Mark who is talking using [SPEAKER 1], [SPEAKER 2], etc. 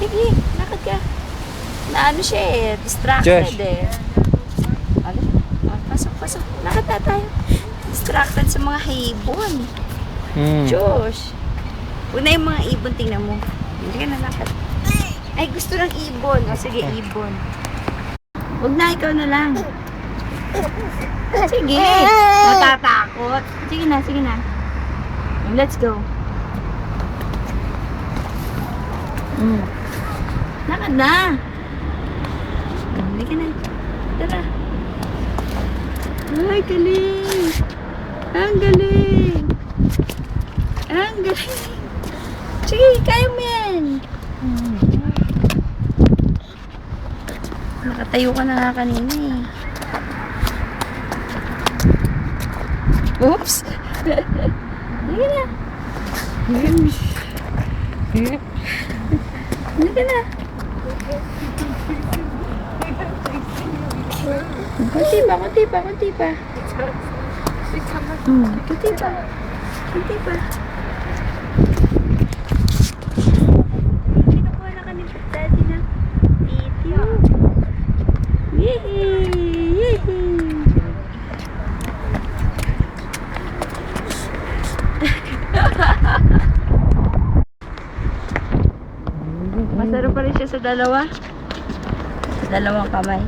[SPEAKER 1] Sige, lakad ka. Na ano siya eh, distracted
[SPEAKER 2] Josh.
[SPEAKER 1] eh. Ano? Oh, pasok. Lakad na tayo. Distracted sa mga ibon. Josh. Huwag na yung mga ibon, tingnan mo. Hindi ka nalakad. Ay, gusto ng ibon. O, sige, ibon. Huwag na, ikaw na lang. Sige. Natatakot. Sige na. Let's go. Lakad na. Hindi ka na. Tara. Ay, galing. Ang galing. Ang galing. Sige, kaya mo yan. Nakatayo ka na nga kanina eh. Oops. Hindi na. Hindi na. Kunti pa. Kunti pa. Kinukuha na kami sa daddy na video. Yehey! Masarap pa rin siya sa dalawa. Sa dalawang kamay.